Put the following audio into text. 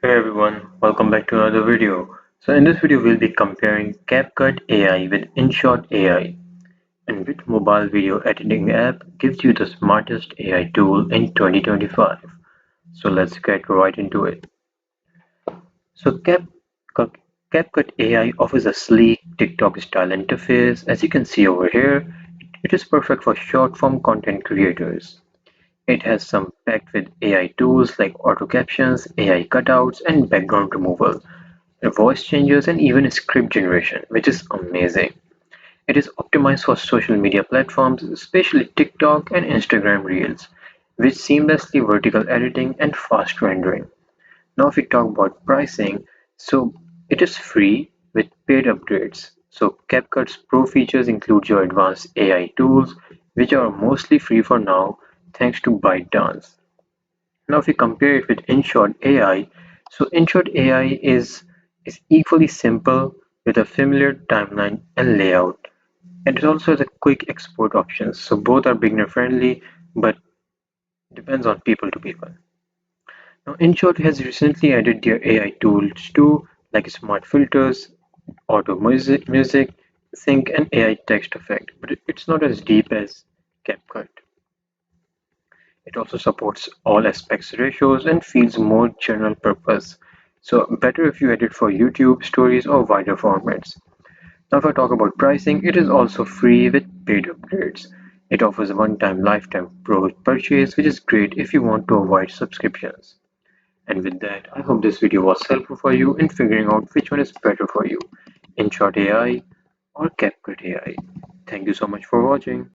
Hey everyone, welcome back to another video. So in this video we'll be comparing CapCut AI with InShot AI and which mobile video editing app gives you the smartest AI tool in 2025. So let's get right into it. So CapCut AI offers a sleek TikTok style interface. As you can see over here, it is perfect for short form content creators. It has some packed with AI tools like auto captions, AI cutouts, and background removal, voice changes, and even script generation, which is amazing. It is optimized for social media platforms, especially TikTok and Instagram Reels, with seamlessly vertical editing and fast rendering. Now, if we talk about pricing, so it is free with paid upgrades. So, CapCut's Pro features include your advanced AI tools, which are mostly free for now, thanks to ByteDance. Now, if we compare it with InShot AI, so InShot AI is equally simple with a familiar timeline and layout. And it also has a quick export options. So both are beginner friendly, but depends on people to people. Now, InShot has recently added their AI tools too, like smart filters, auto music sync, and AI text effect. But it's not as deep as CapCut. It also supports all aspects ratios and feels more general purpose. So better if you edit for YouTube, stories or wider formats. Now if I talk about pricing, it is also free with paid upgrades. It offers a one-time lifetime pro purchase, which is great if you want to avoid subscriptions. And with that, I hope this video was helpful for you in figuring out which one is better for you, InShot AI or CapCut AI. Thank you so much for watching.